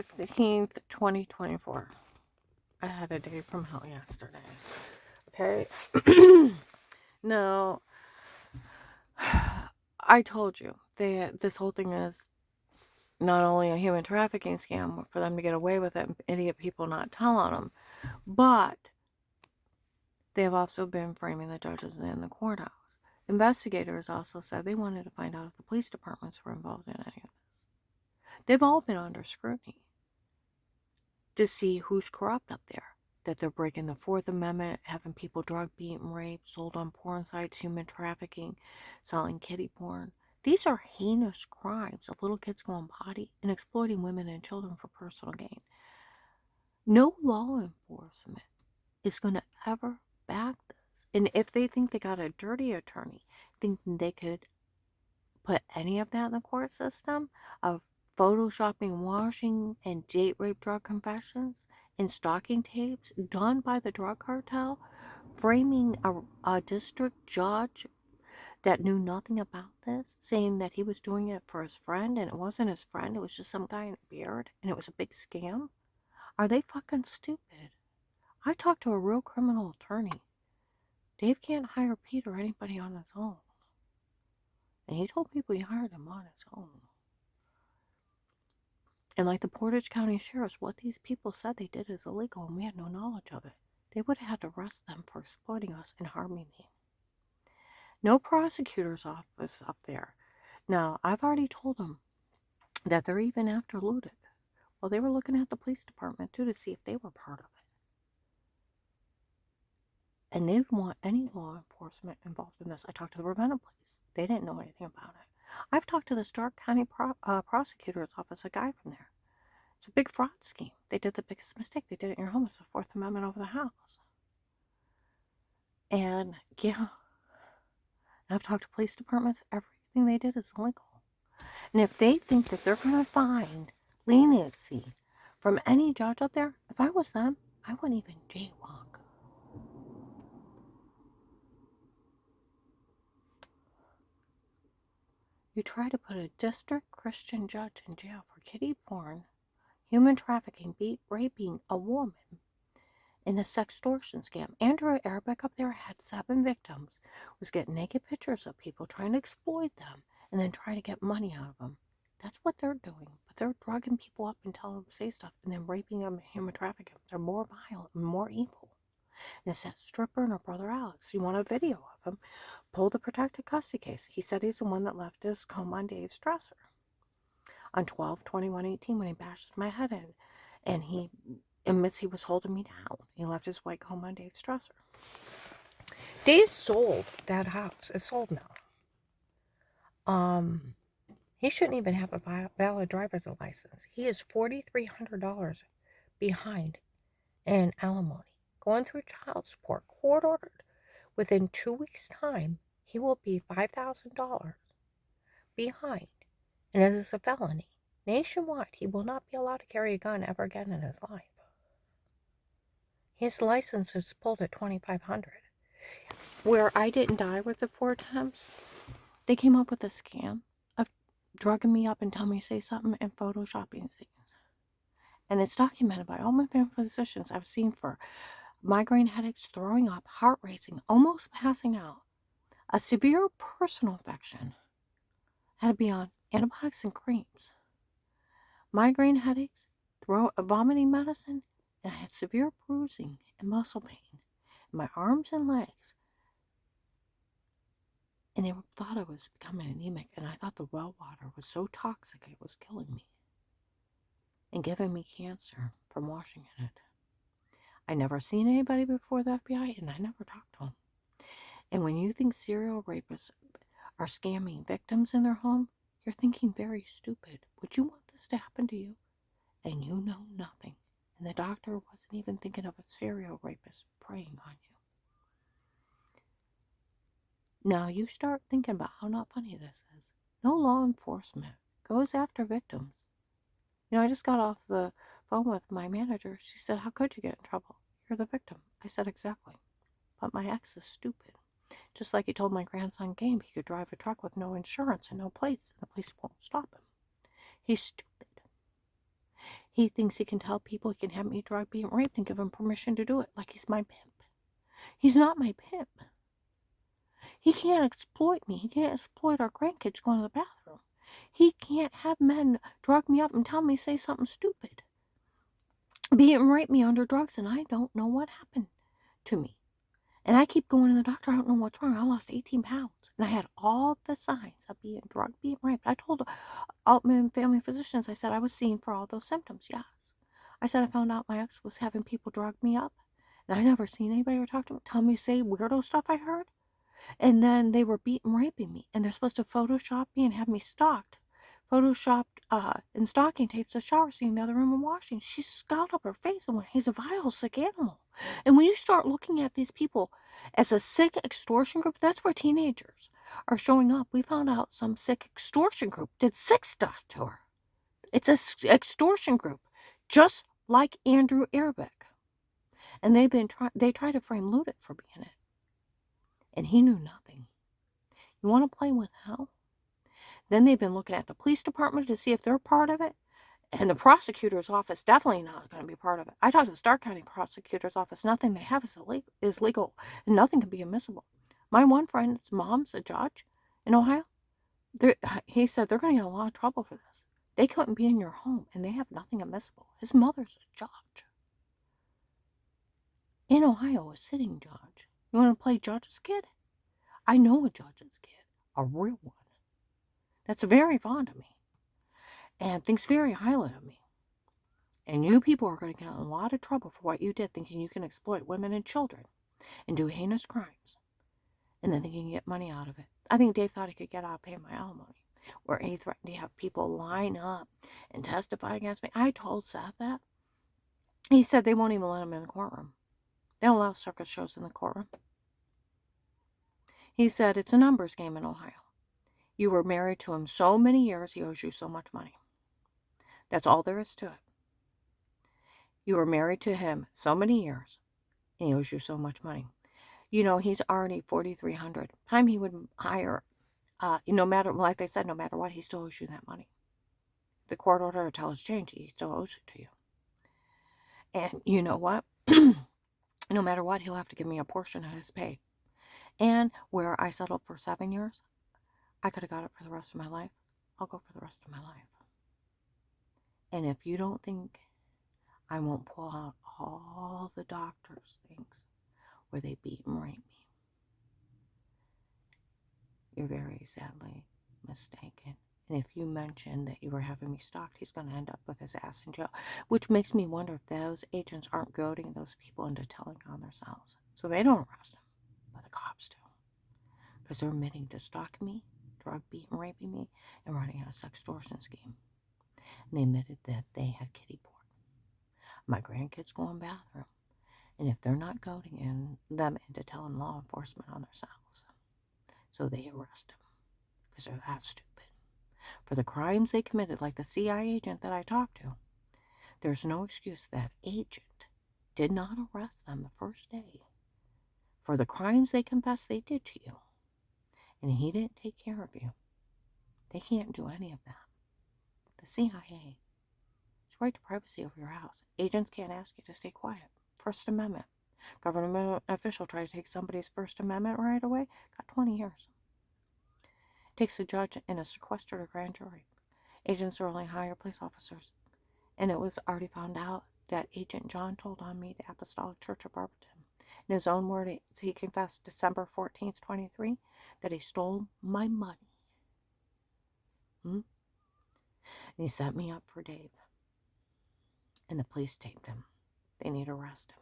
14th, 2024. I had a day from hell yesterday. Okay. Now, I told you this whole thing is not only a human trafficking scam for them to get away with it and idiot people not telling them, but they've also been framing the judges in the courthouse. Investigators also said they wanted to find out if the police departments were involved in any of this. They've all been under scrutiny to see who's corrupt up there. That they're breaking the Fourth Amendment, having people drug, beaten, raped, sold on porn sites, human trafficking, selling kiddie porn. These are heinous crimes of little kids going potty and exploiting women and children for personal gain. No law enforcement is going to ever back this. And if they think they got a dirty attorney, thinking they could put any of that in the court system of photoshopping, washing, and date rape drug confessions and stalking tapes done by the drug cartel, framing a district judge that knew nothing about this, saying that he was doing it for his friend and it wasn't his friend, it was just some guy in a beard and it was a big scam. Are they fucking stupid? I talked to a real criminal attorney. Dave can't hire Pete or anybody on his own. And he told people he hired him on his own. And like the Portage County Sheriffs, what these people said they did is illegal and we had no knowledge of it. They would have had to arrest them for exploiting us and harming me. No prosecutor's office up there. Now, I've already told them that they're even after Ludick. Well, they were looking at the police department too to see if they were part of it. And they didn't want any law enforcement involved in this. I talked to the Ravenna police. They didn't know anything about it. I've talked to the Stark County prosecutor's office, a guy from there. It's a big fraud scheme. They did the biggest mistake. They did it in your home. It's the Fourth Amendment over the house. And yeah, I've talked to police departments. Everything they did is illegal. And if they think that they're going to find leniency from any judge up there, if I was them, I wouldn't even jaywalk. You try to put a district Christian judge in jail for kiddie porn, human trafficking, raping a woman, in a sextortion scam. Andrew Arabic up there had 7 victims, was getting naked pictures of people, trying to exploit them, and then trying to get money out of them. That's what they're doing. But they're drugging people up and telling them to say stuff, and then raping them and human trafficking them. They're more violent and more evil. And it's that stripper and her brother Alex. You want a video of him? Pull the protected custody case. He said he's the one that left his comb on Dave's dresser on 12/21/18 when he bashes my head in. And he admits he was holding me down. He left his white comb on Dave's dresser. Dave sold that house. It's sold now. He shouldn't even have a valid driver's license. He is $4,300 behind in alimony, going through child support, court ordered. Within 2 weeks' time, he will be $5,000 behind, and it is a felony. Nationwide, he will not be allowed to carry a gun ever again in his life. His license is pulled at $2,500. Where I didn't die with the 4 attempts, they came up with a scam of drugging me up and telling me to say something and photoshopping things. And it's documented by all my family physicians I've seen for migraine headaches, throwing up, heart racing, almost passing out, a severe personal infection, had to be on antibiotics and creams, migraine headaches, vomiting medicine, and I had severe bruising and muscle pain in my arms and legs. And they thought I was becoming anemic, and I thought the well water was so toxic it was killing me and giving me cancer from washing in it. I never seen anybody before the FBI, and I never talked to them. And when you think serial rapists are scamming victims in their home, you're thinking very stupid. Would you want this to happen to you? And you know nothing. And the doctor wasn't even thinking of a serial rapist preying on you. Now you start thinking about how not funny this is. No law enforcement goes after victims. I just got off the phone with my manager. She said, "How could you get in trouble? You're the victim." I said, "Exactly. But my ex is stupid. Just like he told my grandson Gabe he could drive a truck with no insurance and no plates, and the police won't stop him. He's stupid. He thinks he can tell people he can have me drugged, being raped, and give him permission to do it like he's my pimp. He's not my pimp. He can't exploit me. He can't exploit our grandkids going to the bathroom. He can't have men drug me up and tell me say something stupid. Beat and rape me under drugs, and I don't know what happened to me. And I keep going to the doctor. I don't know what's wrong. I lost 18 pounds. And I had all the signs of being drugged, being raped. I told all my family physicians, I said I was seen for all those symptoms, yes. I said I found out my ex was having people drug me up. And I never seen anybody or talk to me, tell me, say weirdo stuff I heard. And then they were beating, raping me. And they're supposed to Photoshop me and have me stalked. Photoshopped and stalking tapes the shower scene in the other room and washing. She scowled up her face and went, he's a vile, sick animal. And when you start looking at these people as a sick extortion group, that's where teenagers are showing up. We found out some sick extortion group did sick stuff to her. It's a extortion group, just like Andrew Arabic. And they tried to frame Ludit for being it. And he knew nothing. You want to play with hell? Then they've been looking at the police department to see if they're part of it. And the prosecutor's office definitely not going to be part of it. I talked to the Stark County prosecutor's office. Nothing they have is legal, and nothing can be admissible. My one friend's mom's a judge in Ohio. He said they're going to get a lot of trouble for this. They couldn't be in your home, and they have nothing admissible. His mother's a judge in Ohio, a sitting judge. You want to play judge's kid? I know a judge's kid, a real one, that's very fond of me and thinks very highly of me. And you people are going to get in a lot of trouble for what you did, thinking you can exploit women and children and do heinous crimes, and then thinking you can get money out of it. I think Dave thought he could get out of paying my alimony, where he threatened to have people line up and testify against me. I told Seth that. He said they won't even let him in the courtroom. They don't allow circus shows in the courtroom. He said it's a numbers game in Ohio. You were married to him so many years, he owes you so much money. That's all there is to it. You were married to him so many years, and he owes you so much money. You know, he's already $4,300. Time he would hire, no matter, like I said, no matter what, he still owes you that money. The court order until it's changed, he still owes it to you. And you know what? No matter what, he'll have to give me a portion of his pay. And where I settled for 7 years, I could have got it for the rest of my life. I'll go for the rest of my life. And if you don't think I won't pull out all the doctor's things where they beat and rape me, you're very sadly mistaken. And if you mention that you were having me stalked, he's going to end up with his ass in jail. Which makes me wonder if those agents aren't goading those people into telling on themselves. So they don't arrest him, but the cops do. Because they're admitting to stalking me, drug beating, raping me, and running a sextortion scheme. And they admitted that they had kiddie porn. My grandkids go in the bathroom. And if they're not goading them into telling law enforcement on themselves, so they arrest them. Because they're that stupid. For the crimes they committed, like the CIA agent that I talked to, there's no excuse that agent did not arrest them the first day for the crimes they confessed they did to you. And he didn't take care of you. They can't do any of that. The CIA, it's right to privacy over your house. Agents can't ask you to stay quiet. First Amendment. Government official try to take somebody's First Amendment right away, got 20 years. Takes a judge and a sequestered a grand jury. Agents are only higher police officers. And it was already found out that Agent John told on me, the Apostolic Church of Barberton. In his own words, he confessed December 14th, 23, that he stole my money. And he set me up for Dave. And the police taped him. They need to arrest him.